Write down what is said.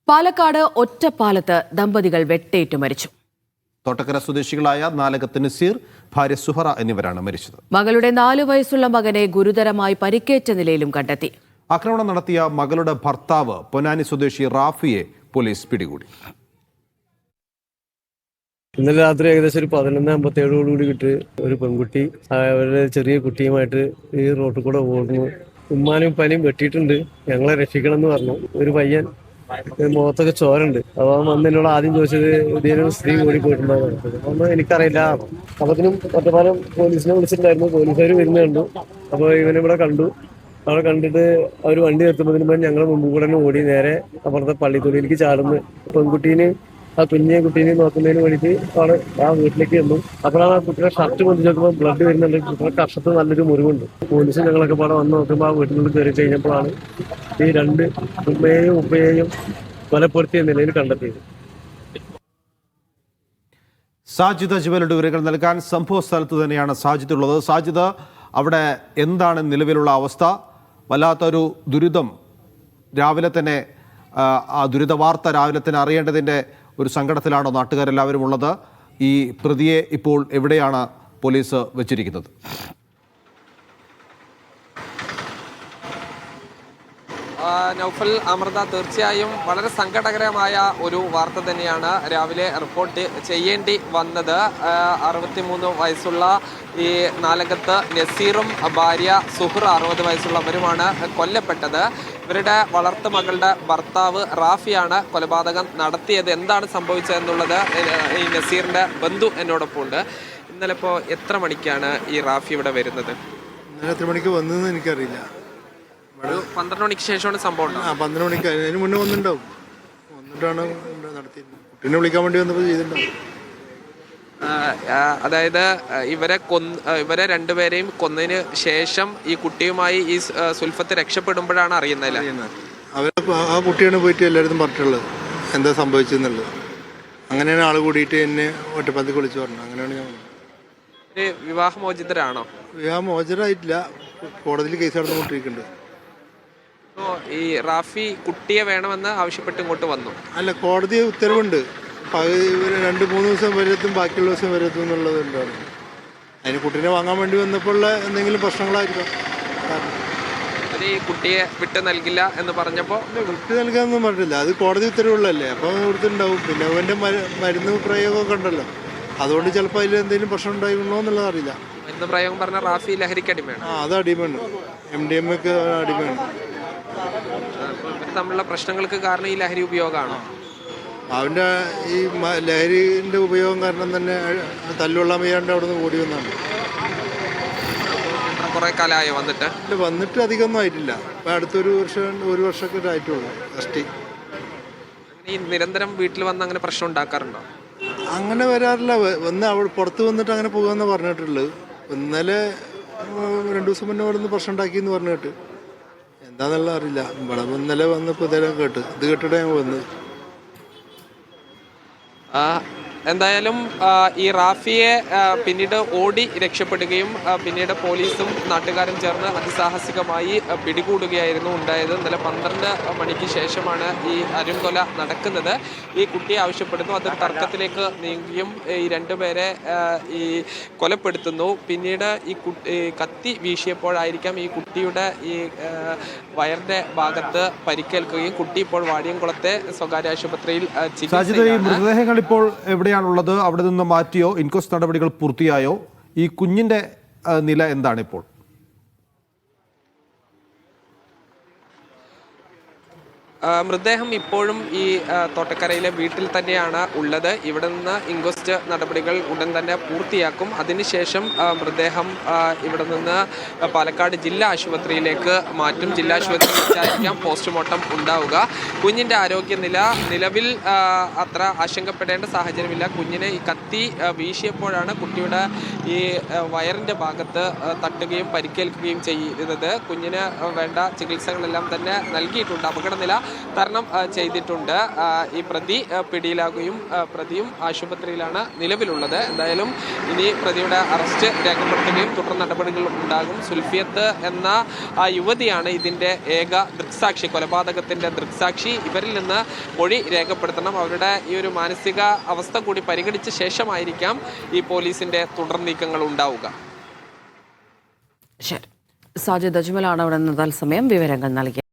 പാലക്കാട് ഒറ്റപ്പാലത്ത് ദമ്പതികൾ വെട്ടേറ്റു മരിച്ചു. തോട്ടക്കര സ്വദേശികളായ നാലകത്ത് നസീർ, ഭാര്യ സുഹറ എന്നിവരാണ് മരിച്ചത്. മകളുടെ 4 വയസ്സുള്ള മകനെ ഗുരുതരമായി പരിക്കേറ്റ നിലയിലും കണ്ടെത്തി. ആക്രമണം നടത്തിയ മകളുടെ ഭർത്താവ് പൊന്നാനി സ്വദേശി റാഫിയെ പോലീസ് പിടികൂടി. ഇന്നലെ രാത്രി ഏകദേശം ഒരു 11:57 കിട്ടി ഒരു പെൺകുട്ടി അവരുടെ ചെറിയ കുട്ടിയുമായിട്ട് ഈ റോട്ടിൽ കൂടെ ഓടുന്നു. ഉമ്മാനും ഉപ്പാനും വെട്ടിയിട്ടുണ്ട്, ഞങ്ങളെ രക്ഷിക്കണം എന്ന് പറഞ്ഞു. ഒരു പയ്യൻ മുഖത്തൊക്കെ ചോരുണ്ട്. അപ്പൊ വന്ന് എന്നോട് ആദ്യം ചോദിച്ചത് ഏതെങ്കിലും സ്ത്രീ ഓടി പോയിട്ടുണ്ടാകുന്നത്. അതൊന്നും എനിക്കറിയില്ല. അപ്പത്തിനും ഒറ്റപ്പാലം പോലീസിനെ വിളിച്ചിട്ടുണ്ടായിരുന്നു. പോലീസുകാർ വരുന്ന കണ്ടു. അപ്പൊ ഇവനിവിടെ കണ്ടു. അവിടെ കണ്ടിട്ട് അവർ വണ്ടി നിർത്തുന്നതിന് മുമ്പ് ഞങ്ങൾ മുമ്പ് കൂടെ തന്നെ ഓടി നേരെ അപ്പുറത്തെ പള്ളിത്തൊടിയിലേക്ക് ചാടുന്നു. പെൺകുട്ടീനെ ആ കുഞ്ഞെ കുട്ടീനെ നോക്കുന്നതിന് വേണ്ടിയിട്ട് അവിടെ ആ വീട്ടിലേക്ക് ചെന്നു. അപ്പോഴാണ് ആ കുട്ടിയുടെ ഷർട്ട് കൊണ്ടു നോക്കുമ്പോൾ ബ്ലഡ് വരുന്നുണ്ട്. കുട്ടിയുടെ കർഷത്ത് നല്ലൊരു മുറിവുണ്ട്. പോലീസും ഞങ്ങളൊക്കെ പാടെ വന്ന് നോക്കുമ്പോൾ ആ വീട്ടിനുള്ളിൽ കയറി കഴിഞ്ഞപ്പോഴാണ് ഈ 2 ഉമ്മയെയും ഉപ്പയെയും കൊലപ്പെടുത്തിയ നിലയിൽ കണ്ടെത്തിയത്. സാജിദ് അജ്മലുടെ വിവരങ്ങൾ നൽകാൻ സംഭവ സ്ഥലത്ത് തന്നെയാണ് സാജിദ് ഉള്ളത്. സാജിദ്, അവിടെ എന്താണ് നിലവിലുള്ള അവസ്ഥ? വല്ലാത്തൊരു ദുരിതം രാവിലെ തന്നെ, ആ ദുരിത വാർത്ത രാവിലെ തന്നെ അറിയേണ്ടതിൻ്റെ ഒരു സങ്കടത്തിലാണോ നാട്ടുകാരെല്ലാവരും ഉള്ളത്? ഈ പ്രതിയെ ഇപ്പോൾ എവിടെയാണ് പോലീസ് വെച്ചിരിക്കുന്നത്? നൗഫൽ, അമൃത, തീർച്ചയായും വളരെ സങ്കടകരമായ ഒരു വാർത്ത തന്നെയാണ് രാവിലെ റിപ്പോർട്ട് ചെയ്യേണ്ടി വന്നത്. 63 വയസ്സുള്ള ഈ നാലകത്ത് നസീറും ഭാര്യ സുഹറ 60 വയസ്സുള്ളവരുമാണ് കൊല്ലപ്പെട്ടത്. ഇവരുടെ വളർത്തു മകളുടെ ഭർത്താവ് റാഫിയാണ് കൊലപാതകം നടത്തിയത്. എന്താണ് സംഭവിച്ചതെന്നുള്ളത് ഈ നസീറിന്റെ ബന്ധു എന്നോടൊപ്പം ഉണ്ട്. ഇന്നലെ ഇപ്പോൾ എത്ര മണിക്കാണ് ഈ റാഫി ഇവിടെ വരുന്നത്? ഇന്നലെ എത്ര മണിക്ക് വന്നതെന്ന് എനിക്കറിയില്ല. ഒരു 12 മണിക്ക് ശേഷമാണ് സംഭവം. 12 മണിക്ക് അതിന് മുന്നേ വന്നിട്ടുണ്ടാവും. വന്നിട്ടാണ് നടത്തിയത്. കുട്ടീനെ വിളിക്കാൻ വേണ്ടി വന്നപ്പോൾ ചെയ്തിട്ടുണ്ടാവും. അതായത് ഇവരെ രണ്ടുപേരെയും കൊന്നതിന് ശേഷം ഈ കുട്ടിയുമായി ഈ സുൽഫത്ത് രക്ഷപ്പെടുമ്പോഴാണ് അറിയുന്നത്. ആ കുട്ടിയാണ് പോയിട്ട് എല്ലായിടത്തും പറഞ്ഞിട്ടുള്ളത് എന്താ സംഭവിച്ചെന്നുള്ളത്. അങ്ങനെയാണ് ആൾ കൂടിയിട്ട് എന്നെ ഒറ്റപ്പാലത്തേക്ക് വിളിച്ചു പറഞ്ഞു. അങ്ങനെയാണ് ഞാൻ വിവാഹമോചിതരാണോ? വിവാഹമോചിതരായിട്ടില്ല, കോടതിയിൽ കേസ് നടന്നുകൊണ്ടിരിക്കുന്നുണ്ട്. ഈ റാഫി കുട്ടിയെ വേണമെന്ന് ആവശ്യപ്പെട്ട് ഇങ്ങോട്ട് വന്നു. അല്ല, കോടതി ഉത്തരവുണ്ട്. 2-3 ദിവസം വരെത്തും, ബാക്കിയുള്ള ദിവസം വരെത്തും എന്നുള്ളത് ഉണ്ടാണ്. അതിന് കുട്ടീനെ വാങ്ങാൻ വേണ്ടി വന്നപ്പോൾ എന്തെങ്കിലും പ്രശ്നങ്ങളായിരിക്കും. ഈ കുട്ടിയെ വിട്ട് നൽകില്ല എന്ന് പറഞ്ഞപ്പോൾ വിട്ട് നൽകാനൊന്നും പറഞ്ഞില്ല. അത് കോടതി ഉത്തരവുള്ളല്ലേ, അപ്പം കൊടുത്തിട്ടുണ്ടാവും. പിന്നെ അവൻ്റെ മരുന്ന് പ്രയോഗമൊക്കെ ഉണ്ടല്ലോ, അതുകൊണ്ട് ചിലപ്പോൾ അതിൽ എന്തെങ്കിലും പ്രശ്നം ഉണ്ടായിരുന്നോ എന്നുള്ളത് അറിയില്ല. മരുന്ന് പ്രയോഗം പറഞ്ഞ റാഫി ലഹരിക്ക് അടിമയാണ്. അത് അടിമയാണ്, MDMA ഒക്കെ അടിമയാണ്. ഇവർ തമ്മിലുള്ള പ്രശ്നങ്ങൾക്ക് കാരണം ഈ ലഹരി ഉപയോഗമാണോ? അവൻ്റെ ഈ ലഹരിൻ്റെ ഉപയോഗം കാരണം തന്നെ തല്ലുകൊള്ളാൻ വയ്യാണ്ട് അവിടെ നിന്ന് ഓടി വന്നാണ്. കുറെ കാലമായോ വന്നിട്ട് അധികമൊന്നും ആയിട്ടില്ല. ഇപ്പം അടുത്തൊരു വർഷമൊക്കെ ആയിട്ടുള്ളൂ. ഈ നിരന്തരം വീട്ടിൽ വന്ന് അങ്ങനെ പ്രശ്നം ഉണ്ടാക്കാറുണ്ടോ? അങ്ങനെ വരാറില്ല. വന്ന് അവിടെ പുറത്ത് വന്നിട്ട് അങ്ങനെ പോകുമെന്ന് പറഞ്ഞിട്ടുള്ളത്. ഇന്നലെ 2 ദിവസം മുന്നേ അവിടെ നിന്ന് പ്രശ്നം ഉണ്ടാക്കിയെന്ന് പറഞ്ഞു കേട്ട്. എന്താണെന്നുള്ള അറിയില്ല. ഇവിടെ ഇന്നലെ വന്നപ്പോൾ ഇതെല്ലാം ഇത് കേട്ടിട്ട് ഞാൻ വന്ന്. എന്തായാലും ഈ റാഫിയെ പിന്നീട് ഓടി രക്ഷപ്പെടുകയും പിന്നീട് പോലീസും നാട്ടുകാരും ചേർന്ന് അതിസാഹസികമായി പിടികൂടുകയായിരുന്നു ഉണ്ടായത്. ഇന്നലെ 12 മണിക്ക് ശേഷമാണ് ഈ അരുംകൊല നടക്കുന്നത്. ഈ കുട്ടിയെ ആവശ്യപ്പെടുന്നു, അതൊരു തർക്കത്തിലേക്ക് നീങ്ങുകയും ഈ 2 പേരെ ഈ കൊലപ്പെടുത്തുന്നു. പിന്നീട് ഈ കത്തി വീശിയപ്പോഴായിരിക്കാം ഈ കുട്ടിയുടെ ഈ വയറിന്റെ ഭാഗത്ത് പരിക്കേൽക്കുകയും കുട്ടി ഇപ്പോൾ വാടിയംകുളത്തെ സ്വകാര്യ ആശുപത്രിയിൽ മൃതദേഹങ്ങൾ ഇപ്പോൾ എവിടെയാണുള്ളത്? അവിടെ നിന്ന് മാറ്റിയോ? ഇൻക്വസ്റ്റ് നടപടികൾ പൂർത്തിയായോ? ഈ കുഞ്ഞിന്റെ നില എന്താണ് ഇപ്പോൾ? മൃതദേഹം ഇപ്പോഴും ഈ തോട്ടക്കരയിലെ വീട്ടിൽ തന്നെയാണ് ഉള്ളത്. ഇവിടെ നിന്ന് ഇൻക്വസ്റ്റ് നടപടികൾ ഉടൻ തന്നെ പൂർത്തിയാക്കും. അതിനുശേഷം മൃതദേഹം ഇവിടെ നിന്ന് പാലക്കാട് ജില്ലാ ആശുപത്രിയിലേക്ക് മാറ്റും. ജില്ലാ ആശുപത്രിയിൽ വെച്ചായിരിക്കാം പോസ്റ്റ്മോർട്ടം ഉണ്ടാവുക. കുഞ്ഞിൻ്റെ ആരോഗ്യനില നിലവിൽ അത്ര ആശങ്കപ്പെടേണ്ട സാഹചര്യമില്ല. കുഞ്ഞിനെ ഈ കത്തി വീശിയപ്പോഴാണ് കുട്ടിയുടെ ഈ വയറിൻ്റെ ഭാഗത്ത് തട്ടുകയും പരിക്കേൽക്കുകയും ചെയ്യുന്നത്. കുഞ്ഞിന് വേണ്ട ചികിത്സകളെല്ലാം തന്നെ നൽകിയിട്ടുണ്ട്. അപകടനില തരണം ചെയ്തിട്ടുണ്ട്. ഈ പ്രതി പിടിയിലാകുകയും പ്രതിയും ആശുപത്രിയിലാണ് നിലവിലുള്ളത്. എന്തായാലും ഇനി പ്രതിയുടെ അറസ്റ്റ് രേഖപ്പെടുത്തുകയും തുടർ നടപടികൾ ഉണ്ടാകും. സുൽഫിയത്ത് എന്ന യുവതിയാണ് ഇതിൻ്റെ ഏക ദൃക്സാക്ഷി, കൊലപാതകത്തിൻ്റെ ദൃക്സാക്ഷി. ഇവരിൽ നിന്ന് മൊഴി രേഖപ്പെടുത്തണം. അവരുടെ ഈ ഒരു മാനസിക അവസ്ഥ കൂടി പരിഗണിച്ച ശേഷമായിരിക്കാം ഈ പോലീസിന്റെ തുടർ നീക്കങ്ങൾ ഉണ്ടാവുക. ശരി, സാജിദ് അജ്മലാണ് അവിടെ നിന്ന് തത്സമയം വിവരങ്ങൾ നൽകിയത്.